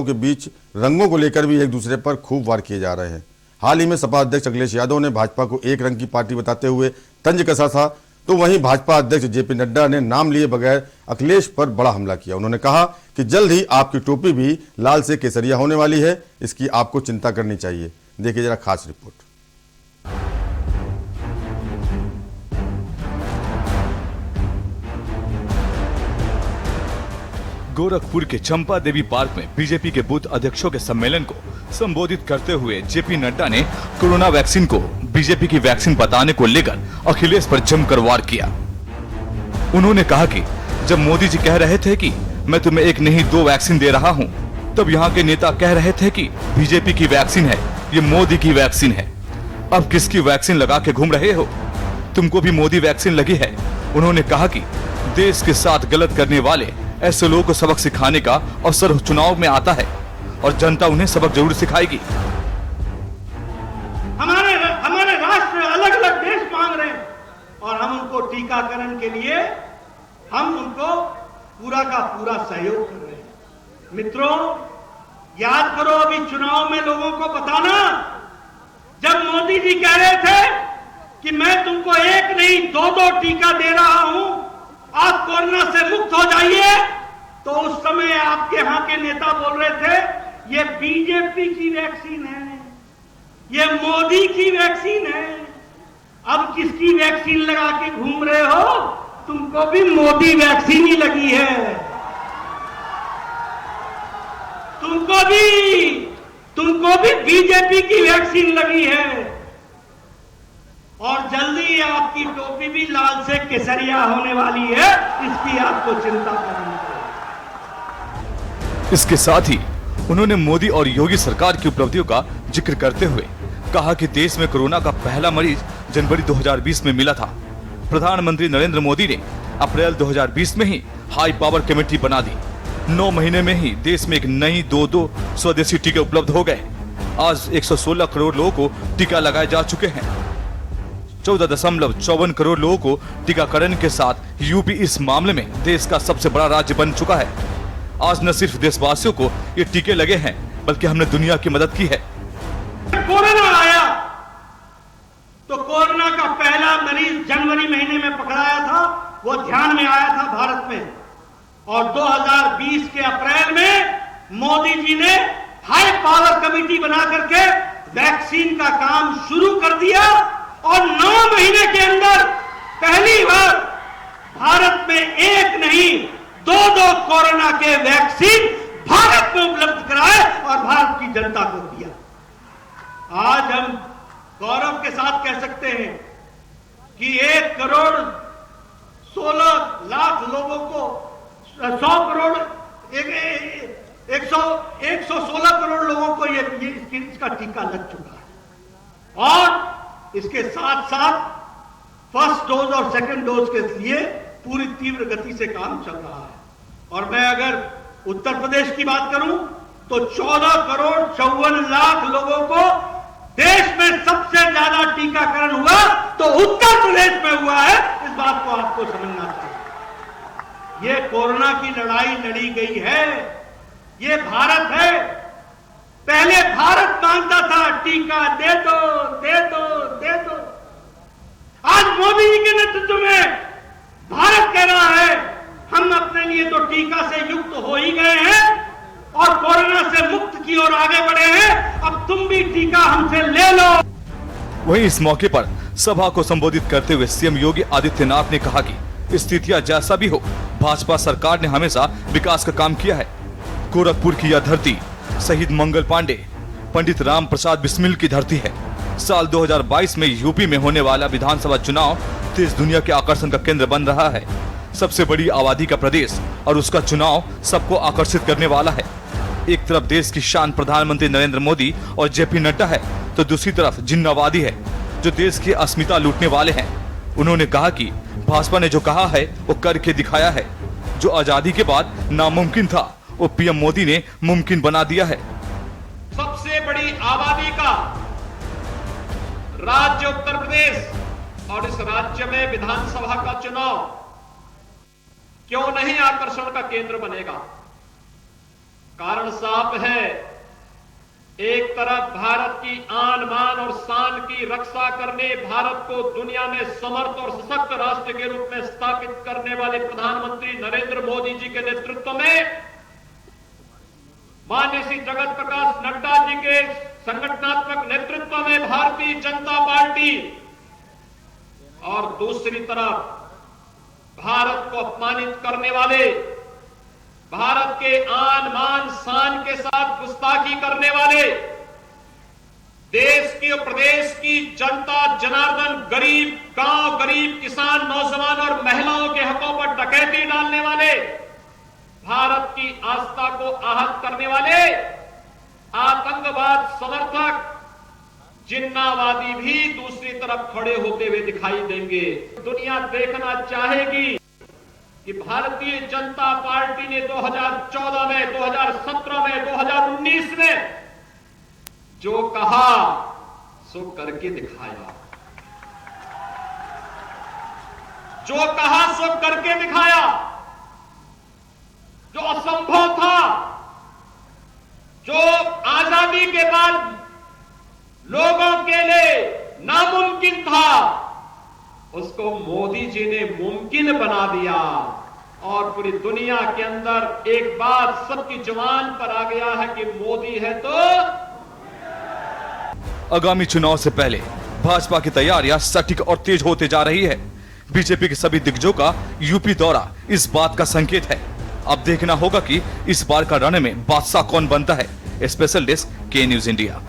के बीच रंगों को लेकर भी एक दूसरे पर खूब वार किए जा रहे हैं। हाल ही में सपा अध्यक्ष अखिलेश यादव ने भाजपा को एक रंग की पार्टी बताते हुए तंज कसा था, तो वहीं भाजपा अध्यक्ष जेपी नड्डा ने नाम लिए बगैर अखिलेश पर बड़ा हमला किया। उन्होंने कहा कि जल्द ही आपकी टोपी भी लाल से केसरिया होने वाली है, इसकी आपको चिंता करनी चाहिए। देखिए जरा खास रिपोर्ट। गोरखपुर के चंपा देवी पार्क में बीजेपी के बूथ अध्यक्षों के सम्मेलन को संबोधित करते हुए जेपी नड्डा ने कोरोना वैक्सीन को बीजेपी की वैक्सीन बताने को लेकर अखिलेश पर जमकर वार किया। उन्होंने कहा कि जब मोदी जी कह रहे थे कि मैं तुम्हें एक नहीं 2 वैक्सीन दे रहा हूं, तब यहाँ के नेता कह रहे थे कि बीजेपी की वैक्सीन है, ये मोदी की वैक्सीन है। अब किसकी वैक्सीन लगा के घूम रहे हो? तुमको भी मोदी वैक्सीन लगी है। उन्होंने कहा कि देश के साथ गलत करने वाले ऐसे लोगों को सबक सिखाने का अवसर चुनाव में आता है और जनता उन्हें सबक जरूर सिखाएगी। हमारे राष्ट्र अलग अलग देश मांग रहे हैं और हम उनको टीकाकरण के लिए हम उनको पूरा का पूरा सहयोग कर रहे हैं। मित्रों, याद करो अभी चुनाव में लोगों को बताना, जब मोदी जी कह रहे थे कि मैं तुमको एक नहीं 2 टीका दे रहा हूं, आप कोरोना से मुक्त हो जाइए, तो उस समय आपके यहां के नेता बोल रहे थे ये बीजेपी की वैक्सीन है, ये मोदी की वैक्सीन है। अब किसकी वैक्सीन लगा के घूम रहे हो? तुमको भी मोदी वैक्सीन ही लगी है। तुमको भी बीजेपी की वैक्सीन लगी है और जल्दी आपकी टोपी भी लाल से केसरिया होने वाली है, इसकी आपको चिंता करनी चाहिए। इसके साथ ही उन्होंने मोदी और योगी सरकार की उपलब्धियों का जिक्र करते हुए कहा कि देश में कोरोना का पहला मरीज जनवरी 2020 में मिला था। प्रधानमंत्री नरेंद्र मोदी ने अप्रैल 2020 में ही हाई पावर कमेटी बना दी। 9 महीने में ही देश में एक नई 2 स्वदेशी टीके उपलब्ध हो गए। आज 116 करोड़ लोगों को टीका लगाए जा चुके हैं। 14.54 करोड़ लोगों को टीकाकरण के साथ यूपी इस मामले में देश का सबसे बड़ा राज्य बन चुका है। आज न सिर्फ देशवासियों को ये टीके लगे हैं, बल्कि हमने दुनिया की मदद की है। कोरोना आया तो कोरोना का पहला मरीज जनवरी महीने में पकड़ाया था, वो ध्यान में आया था भारत में, और 2020 के अप्रैल में मोदी जी ने हाई पावर कमेटी बना करके वैक्सीन का काम शुरू कर दिया और 9 महीने के अंदर पहली बार भारत में एक नहीं 2 कोरोना के वैक्सीन भारत में उपलब्ध कराए और भारत की जनता को दिया। आज हम गौरव के साथ कह सकते हैं कि 1 करोड़ 16 लाख लोगों को 116 करोड़ लोगों को इसका टीका लग चुका है और इसके साथ साथ फर्स्ट डोज और सेकंड डोज के लिए पूरी तीव्र गति से काम चल रहा है। और मैं अगर उत्तर प्रदेश की बात करूं तो 14 करोड़ 54 लाख लोगों को देश में सबसे ज्यादा टीकाकरण हुआ तो उत्तर प्रदेश में हुआ है। इस बात को आपको समझना चाहिए। ये कोरोना की लड़ाई लड़ी गई है, ये भारत है। पहले भारत मांगता था टीका दे दो दे दो दे दो। आज मोदी जी के नेतृत्व में भारत कह रहा है हम अपने लिए तो टीका से युक्त हो ही गए हैं और कोरोना से मुक्त की ओर आगे बढ़े हैं, अब तुम भी टीका हमसे ले लो। वहीं इस मौके पर सभा को संबोधित करते हुए सीएम योगी आदित्यनाथ ने कहा कि स्थितियां जैसा भी हो, भाजपा सरकार ने हमेशा विकास का काम किया है। गोरखपुर की यह धरती शहीद मंगल पांडे, पंडित राम प्रसाद बिस्मिल की धरती है। साल 2022 में यूपी में होने वाला विधानसभा चुनाव देश दुनिया के आकर्षण का केंद्र बन रहा है। सबसे बड़ी आबादी का प्रदेश और उसका चुनाव सबको आकर्षित करने वाला है। एक तरफ देश की शान प्रधानमंत्री नरेंद्र मोदी और जेपी नड्डा है, तो दूसरी तरफ जिन्नावादी है जो देश की अस्मिता लूटने वाले हैं। उन्होंने कहा कि भाजपा ने जो कहा है वो करके दिखाया है। जो आजादी के बाद नामुमकिन था वो पीएम मोदी ने मुमकिन बना दिया है। सबसे बड़ी आबादी का राज्य उत्तर प्रदेश और इस राज्य में विधानसभा का चुनाव क्यों नहीं आकर्षण का केंद्र बनेगा? कारण साफ है, एक तरफ भारत की आन बान और शान की रक्षा करने, भारत को दुनिया में समर्थ और सशक्त राष्ट्र के रूप में स्थापित करने वाले प्रधानमंत्री नरेंद्र मोदी जी के नेतृत्व में माननीय श्री जगत प्रकाश नड्डा जी के संगठनात्मक नेतृत्व में भारतीय जनता पार्टी, और दूसरी तरफ भारत को अपमानित करने वाले, भारत के आन मान शान के साथ गुस्ताखी करने वाले, देश की और प्रदेश की जनता जनार्दन, गरीब गांव, गरीब किसान, नौजवान और महिलाओं के हकों पर डकैती डालने वाले, भारत की आस्था को आहत करने वाले आतंकवाद समर्थक जिन्नावादी भी दूसरी तरफ खड़े होते हुए दिखाई देंगे। दुनिया देखना चाहेगी कि भारतीय जनता पार्टी ने 2014 में, 2017 में, 2019 में जो कहा सो करके दिखाया, जो कहा सो करके दिखाया। जो असंभव था, जो आजादी के बाद लोगों के लिए नामुमकिन था, उसको मोदी जी ने मुमकिन बना दिया और पूरी दुनिया के अंदर एक बात सबकी जुबान पर आ गया है कि मोदी है तो। आगामी चुनाव से पहले भाजपा की तैयारियां सटीक और तेज होते जा रही है। बीजेपी के सभी दिग्गजों का यूपी दौरा इस बात का संकेत है। अब देखना होगा कि इस बार का रण में बादशाह कौन बनता है। स्पेशल डेस्क, के न्यूज इंडिया।